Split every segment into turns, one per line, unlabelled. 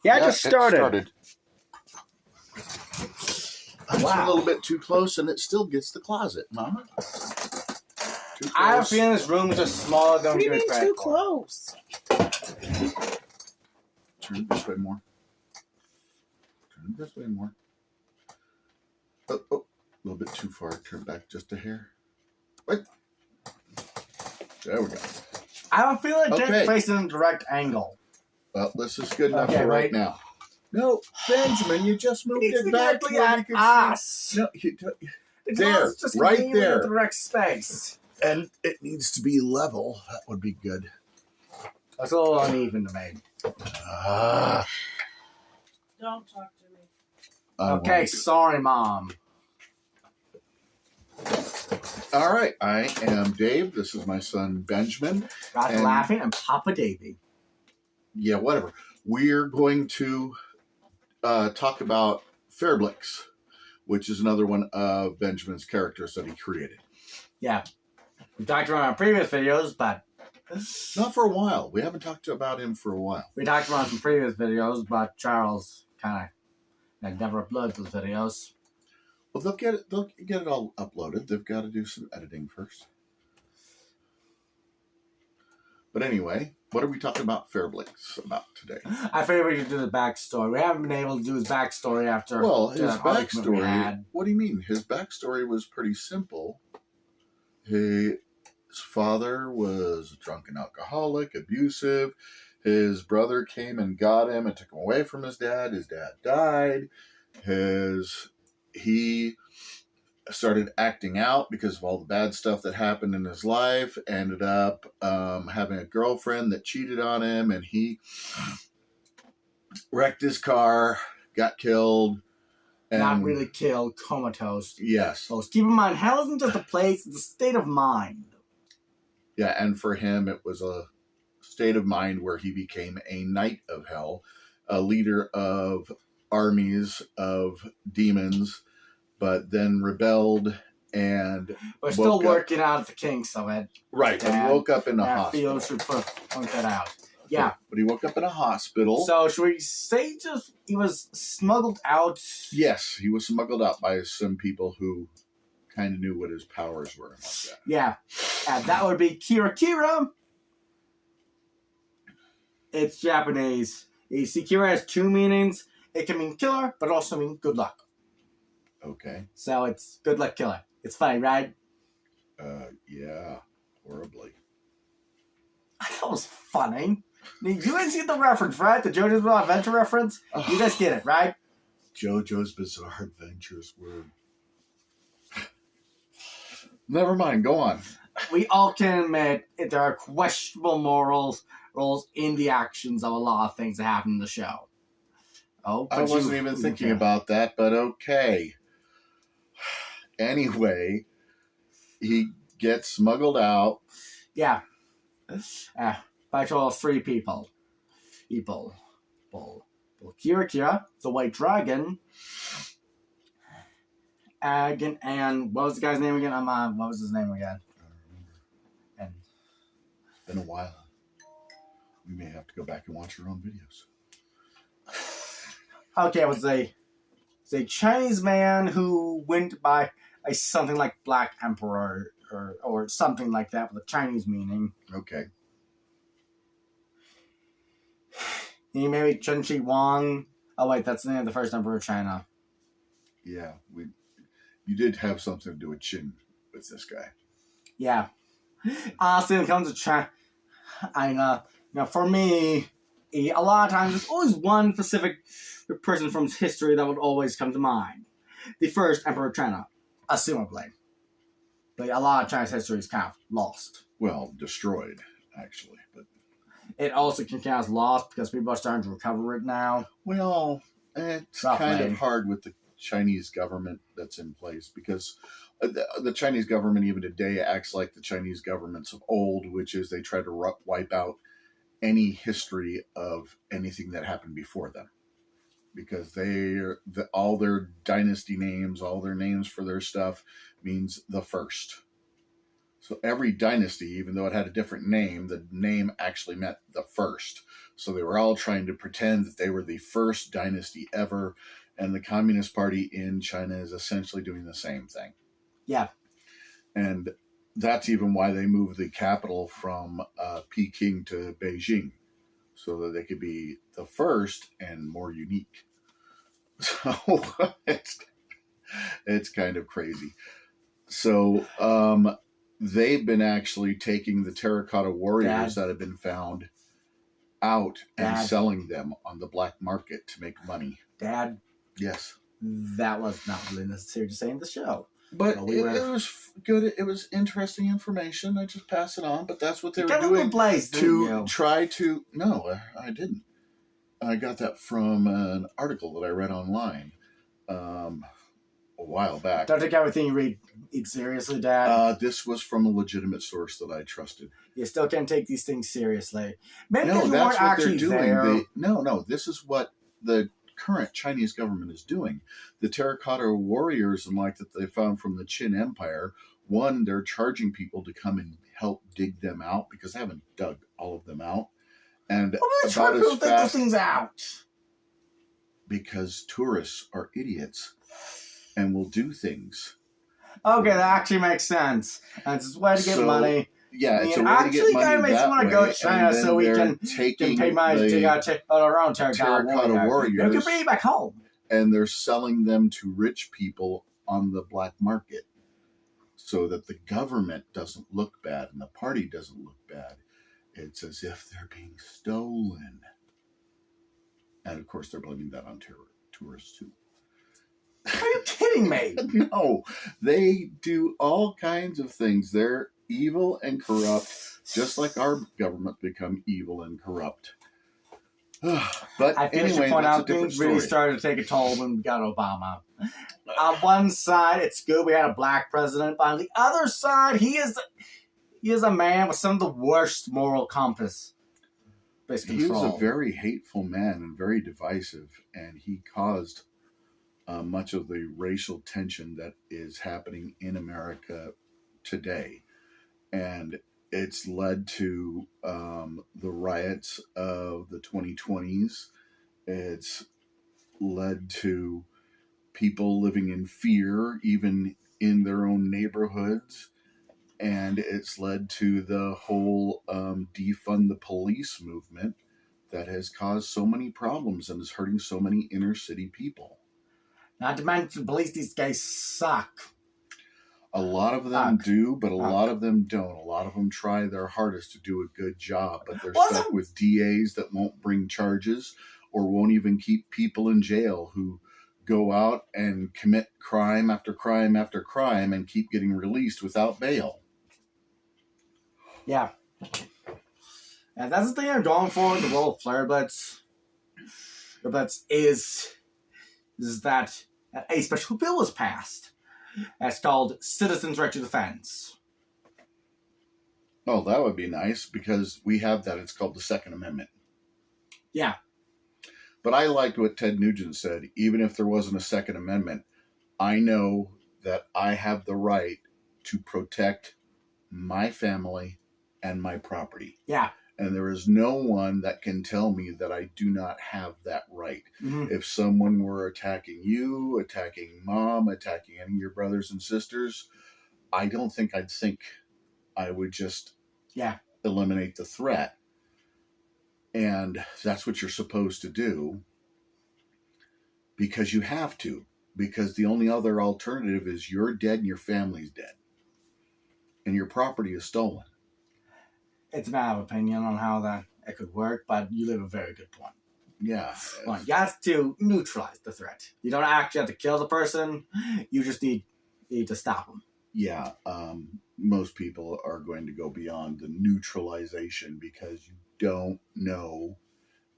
Yeah, it just started.
I'm just a little bit too close, and it still gets the closet, Mama. Too close.
I have a feeling this room is just smaller than
What do you mean too
for.
close?
Turn it this way more. Turn it this way more. Oh, a little bit too far. Turn back just a hair. Wait. There we go.
I have a feeling it's facing in a direct angle.
Well, this is good enough for right now. No, Benjamin, you just moved it back to where you can see. No, there, right there.
The direct space.
And it needs to be level. That would be good.
That's a little uneven to me.
Don't talk to me.
Okay, sorry, Mom.
All right, I am Dave. This is my son, Benjamin.
Roger laughing and Papa Davey.
Yeah, whatever. We're going to talk about FlairBlitz, which is another one of Benjamin's characters that he created.
Yeah. We talked about it in previous videos, but...
Not for a while. We haven't talked about him for a while.
We talked about it in previous videos, but Charles kind of never uploaded those videos.
Well, they'll get it all uploaded. They've got to do some editing first. But anyway, what are we talking about FlairBlitz about today?
I figured we could do the backstory. We haven't been able to do his backstory after...
Well, his backstory... What do you mean? His backstory was pretty simple. His father was a drunken alcoholic, abusive. His brother came and got him and took him away from his dad. His dad died. He started acting out because of all the bad stuff that happened in his life. Ended up having a girlfriend that cheated on him, and he wrecked his car, got killed. And
not really killed, comatose.
Yes.
So keep in mind, hell isn't just a place, it's a state of mind.
Yeah, and for him, it was a state of mind where he became a knight of hell, a leader of armies of demons, but then rebelled and...
We're still working out the kinks of it.
Right, and he woke up in a hospital.
Field should point that out. Yeah.
But he woke up in a hospital.
So should we say just he was smuggled out?
Yes, he was smuggled out by some people who kind of knew what his powers were and like that.
Yeah. And that would be Kira. It's Japanese. You see, Kira has two meanings. It can mean killer, but also mean good luck.
Okay.
So it's good luck killer. It's funny, right?
Yeah. Horribly.
I thought it was funny. You guys get the reference, right? The JoJo's Bizarre Adventure reference? You guys get it, right?
JoJo's Bizarre Adventures word. Never mind, go on.
We all can admit there are questionable morals in the actions of a lot of things that happen in the show. Oh,
I wasn't even thinking about that, but okay. Anyway, he gets smuggled out.
Yeah. By all three people. Kira, the White Dragon, and what was the guy's name again? What was his name again?
I don't remember. It's been a while. We may have to go back and watch our own videos.
Okay, it was a Chinese man who went by something like Black Emperor or something like that with a Chinese meaning.
Okay.
He maybe Chen Shi Huang. Oh wait, that's the name of the first emperor of China.
Yeah, you did have something to do with Qin with this guy.
Yeah. Honestly, when it comes to China, I know. Now, for me, a lot of times there's always one specific person from history that would always come to mind. The first emperor of China, assumably. But a lot of China's history is kind of lost.
Well, destroyed, actually, but.
It also can count as lost because people are starting to recover it now.
Well, it's kind of hard with the Chinese government that's in place because the Chinese government even today acts like the Chinese governments of old, which is they try to wipe out any history of anything that happened before them. Because all their dynasty names, all their names for their stuff means the first. So every dynasty, even though it had a different name, the name actually meant the first. So they were all trying to pretend that they were the first dynasty ever. And the Communist Party in China is essentially doing the same thing.
Yeah.
And that's even why they moved the capital from Peking to Beijing, so that they could be the first and more unique. So it's kind of crazy. So they've been actually taking the terracotta warriors that have been found out and selling them on the black market to make money.
Dad?
Yes.
That was not really necessary to say in the show.
But it was good. It was interesting information. I just pass it on. But that's what they were doing to try to... No, I didn't. I got that from an article that I read online a while back.
Don't take everything you read seriously, Dad.
This was from a legitimate source that I trusted.
You still can't take these things seriously. Maybe
no,
you
that's
weren't
what
actually
they're doing.
there.
No, this is what the current Chinese government is doing. The terracotta warriors and like that they found from the Qin Empire, one, they're charging people to come and help dig them out because they haven't dug all of them out. And about as fast,
those things out.
Because tourists are idiots and will do things.
Okay, that actually makes sense. That's a way to get money.
Yeah, it's a way to get money
makes me want to go to China so we can pay money to dig out our own terracotta warriors. You can bring it back home.
And they're selling them to rich people on the black market so that the government doesn't look bad and the party doesn't look bad. It's as if they're being stolen. And, of course, they're blaming that on tourists, too.
Are you kidding me?
No. They do all kinds of things. They're evil and corrupt, just like our government become evil and corrupt. But
I think to point out things really started to take a toll when we got Obama. On one side, it's good we had a black president, but on the other side, he is a man with some of the worst moral compass.
He was a very hateful man and very divisive, and he caused much of the racial tension that is happening in America today. And it's led to the riots of the 2020s. It's led to people living in fear, even in their own neighborhoods. And it's led to the whole defund the police movement that has caused so many problems and is hurting so many inner city people.
Not to mention the police, these guys suck.
A lot of them do, but a lot of them don't. A lot of them try their hardest to do a good job, but they're stuck with DAs that won't bring charges or won't even keep people in jail who go out and commit crime after crime after crime and keep getting released without bail.
Yeah. And that's the thing I'm going for in the world of FlairBlitz. FlairBlitz is that a special bill was passed. That's called Citizens' Right to Defense.
Oh, that would be nice because we have that. It's called the Second Amendment.
Yeah.
But I liked what Ted Nugent said. Even if there wasn't a Second Amendment, I know that I have the right to protect my family and my property.
Yeah.
And there is no one that can tell me that I do not have that right. Mm-hmm. If someone were attacking you, attacking Mom, attacking any of your brothers and sisters, I don't think I'd think I would just eliminate the threat. And that's what you're supposed to do because you have to. Because the only other alternative is you're dead and your family's dead. And your property is stolen.
It's a matter of opinion on how that it could work, but you leave a very good point.
Yeah.
Well, you have to neutralize the threat. You don't actually have to kill the person. You just need to stop them.
Yeah. Most people are going to go beyond the neutralization because you don't know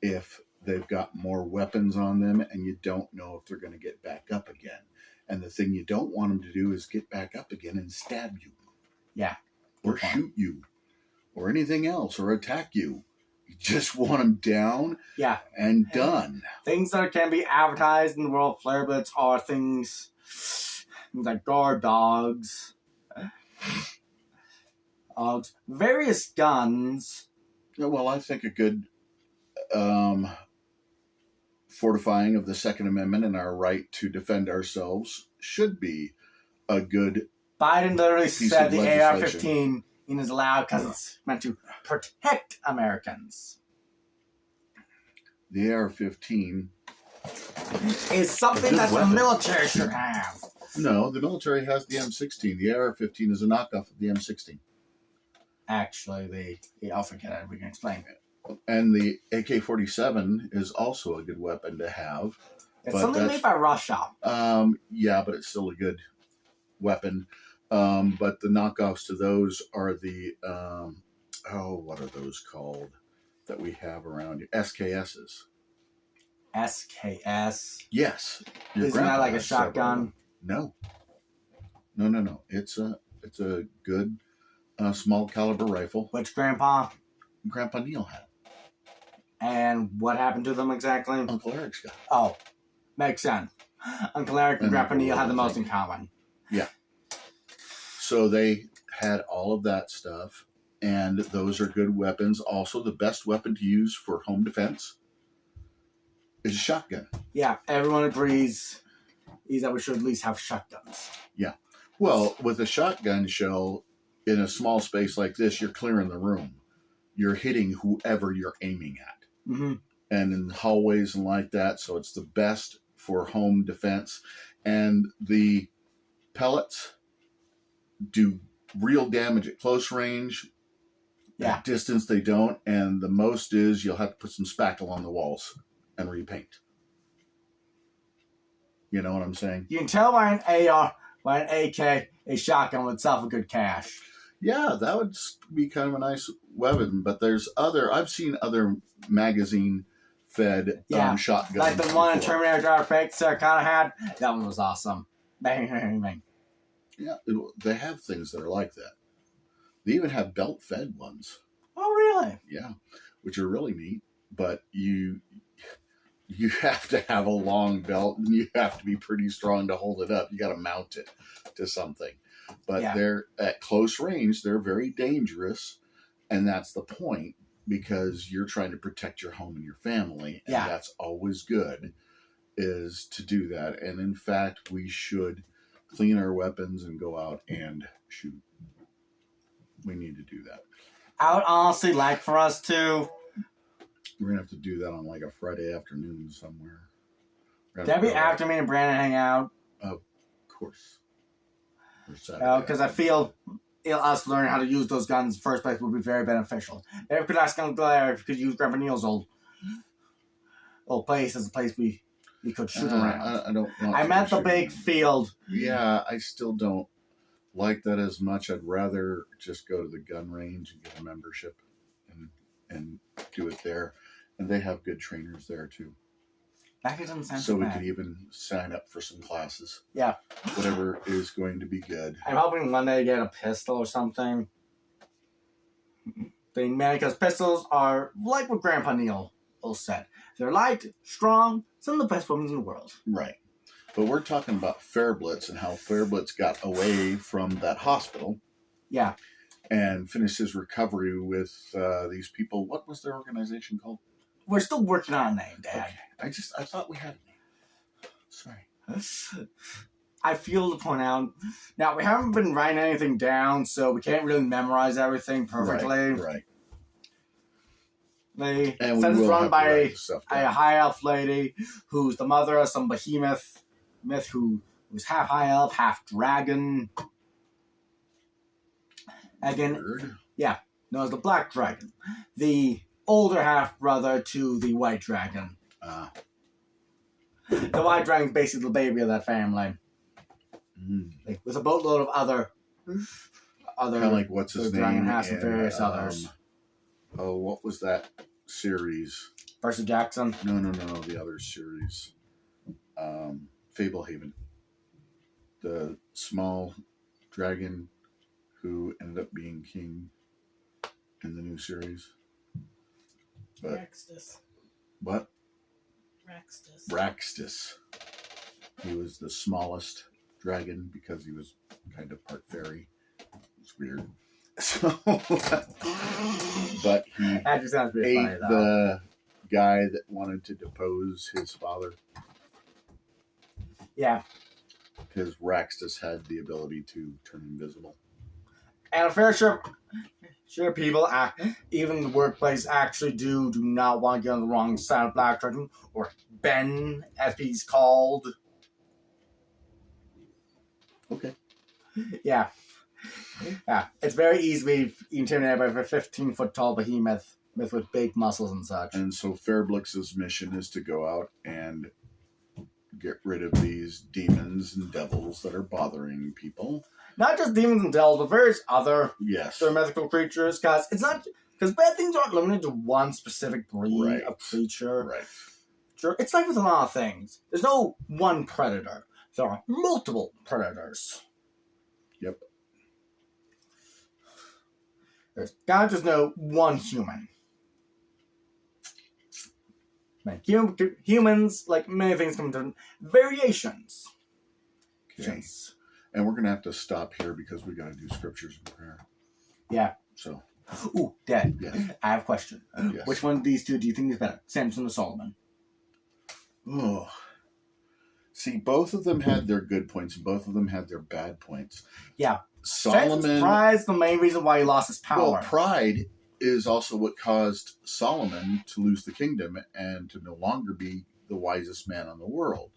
if they've got more weapons on them and you don't know if they're going to get back up again. And the thing you don't want them to do is get back up again and stab you.
Yeah.
Or shoot you. Or anything else, or attack you. You just want them down and done.
Things that can be advertised in the world of FlairBlitz are things like guard dogs. various guns.
Yeah, well, I think a good fortifying of the Second Amendment and our right to defend ourselves should be a good
Biden literally
piece
said
of
the
legislation.
AR-15 is allowed because it's meant to protect Americans.
The AR-15
is something
Good
that
weapon.
the military should have.
No, the military has the M16. The AR-15 is a knockoff of the M16.
Actually, I'll forget it. We can explain it.
And the AK-47 is also a good weapon to have.
It's something made by Russia.
Yeah, but it's still a good weapon. But the knockoffs to those are the, what are those called that we have around here? SKSs.
SKS?
Yes.
Isn't that like a shotgun?
No. It's a good small caliber rifle.
Which Grandpa
Neil had.
And what happened to them exactly?
Uncle Eric's got.
Oh, makes sense. Uncle Eric and Grandpa Neil had the most in common.
Yeah. So they had all of that stuff, and those are good weapons. Also, the best weapon to use for home defense is a shotgun.
Yeah, everyone agrees that we should at least have shotguns.
Yeah. Well, with a shotgun shell in a small space like this, you're clearing the room. You're hitting whoever you're aiming at.
Mm-hmm.
And in hallways and like that, so it's the best for home defense. And the pellets do real damage at close range.
Yeah.
At distance, they don't. And the most is you'll have to put some spackle on the walls and repaint. You know what I'm saying?
You can tell by an AK, a shotgun would sell for good cash.
Yeah, that would be kind of a nice weapon. But I've seen other magazine-fed shotguns.
Like the one in
before.
Terminator Dark Fate Sarah Connor had. That one was awesome. Bang, bang, bang.
Yeah, they have things that are like that. They even have belt-fed ones.
Oh, really?
Yeah, which are really neat. But you have to have a long belt, and you have to be pretty strong to hold it up. You got to mount it to something. But they're at close range. They're very dangerous, and that's the point, because you're trying to protect your home and your family, and that's always good, is to do that. And in fact, we should clean our weapons and go out and shoot. We need to do that.
I would honestly like for us to.
We're going to have to do that on like a Friday afternoon somewhere.
That'd be after me and Brandon hang out.
Of course.
Because I feel us learning how to use those guns in the first place would be very beneficial. Maybe we could ask Uncle Eric if we could use Grandpa Neil's old place as a place we could shoot around.
I don't want
I meant the big field.
Yeah, I still don't like that as much. I'd rather just go to the gun range and get a membership and do it there. And they have good trainers there too.
That doesn't sound
so
too
we
bad.
could even sign up for some classes.
Yeah.
Whatever is going to be good.
I'm hoping one day to get a pistol or something. Because pistols are like what Grandpa Neil said. They're light, strong, some of the best weapons in the world.
Right. But we're talking about FlairBlitz and how FlairBlitz got away from that hospital.
Yeah.
And finished his recovery with these people. What was their organization called?
We're still working on a name, Dad.
Okay. I thought we had a name. Sorry.
I feel to point out, now we haven't been writing anything down, so we can't really memorize everything perfectly.
Right.
Since it's run by a high elf lady who's the mother of some behemoth myth who's half high elf, half dragon. Again, known as the Black Dragon. The older half brother to the White Dragon. The White Dragon's basically the baby of that family. With a boatload of other
kind of like what's his name?
Dragon has and various others.
What was that series?
Percy Jackson?
No, the other series. Fablehaven. The small dragon who ended up being king in the new series.
Raxtus.
What?
Raxtus.
He was the smallest dragon because he was kind of part fairy. It's weird. So, but he
That just sounds pretty funny,
ate
though.
the guy that wanted to depose his father
Yeah.
because Raxtus had the ability to turn invisible.
And I'm fair sure people, even the workplace, actually do not want to get on the wrong side of Black Dragon, or Ben, as he's called.
Okay.
Yeah. Yeah. It's very easy to be intimidated by a 15-foot tall behemoth with big muscles and such.
And so FlairBlitz's mission is to go out and get rid of these demons and devils that are bothering people.
Not just demons and devils, but various other
Yes.
mythical creatures, because it's not... Because bad things aren't limited to one specific breed of creature.
Right.
Sure, it's like with a lot of things. There's no one predator. There are multiple predators.
Yep.
There's gotta just no one human. Like humans, like many things, come to variations.
Okay. And we're going to have to stop here because we got to do scriptures and prayer.
Yeah.
So.
Ooh, Dad.
Yes.
I have a question.
Yes.
Which one of these two do you think is better, Samson or Solomon?
Oh. See, both of them had their good points and both of them had their bad points.
Yeah.
Solomon.
Pride's the main reason why he lost his power.
Well, pride is also what caused Solomon to lose the kingdom and to no longer be the wisest man in the world,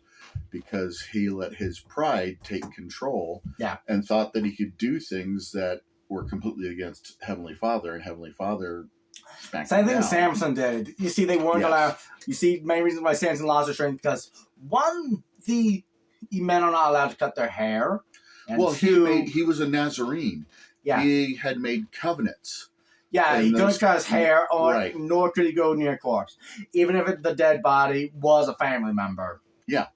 because he let his pride take control.
Yeah.
And thought that he could do things that were completely against Heavenly Father, and Heavenly Father smacked
Same
him
thing
down.
Samson did. You see, they weren't allowed. You see, main reason why Samson lost his strength because one, the men are not allowed to cut their hair. And
Well,
two,
he was a Nazarene.
Yeah.
He had made covenants.
Yeah,
and
he couldn't cut his hair, or
right.
nor could he go near a corpse, even if the dead body was a family member.
Yeah,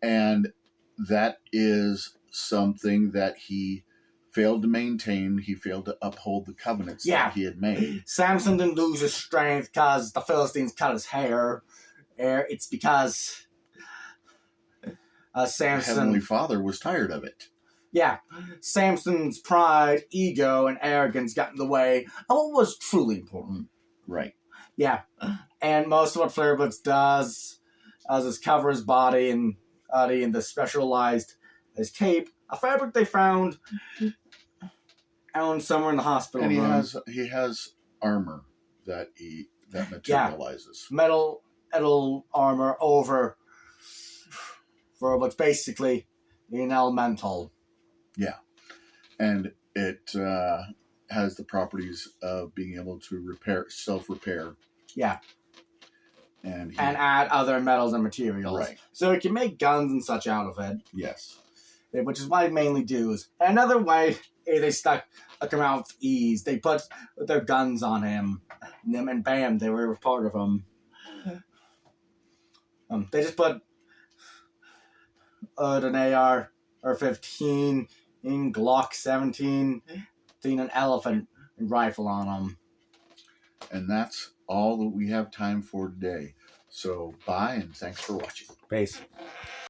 and that is something that he failed to maintain. He failed to uphold the covenants that he had made.
Samson didn't lose his strength because the Philistines cut his hair. It's because Samson...
Heavenly Father was tired of it.
Yeah, Samson's pride, ego, and arrogance got in the way of what was truly important.
Right.
Yeah, and most of what FlairBlitz does is cover his body in the specialized his cape, a fabric they found somewhere in the hospital
and
room.
he has armor that materializes.
Metal armor over for what's basically an elemental.
Yeah, and it has the properties of being able to self-repair.
Yeah.
And
add other metals and materials.
Right.
So it can make guns and such out of it.
Yes.
Which is what they mainly do. Another way they come out with ease. They put their guns on him, and bam, they were a part of him. They just put an AR or 15 in Glock 17, an elephant rifle on him.
And that's all that we have time for today. So bye, and thanks for watching.
Peace.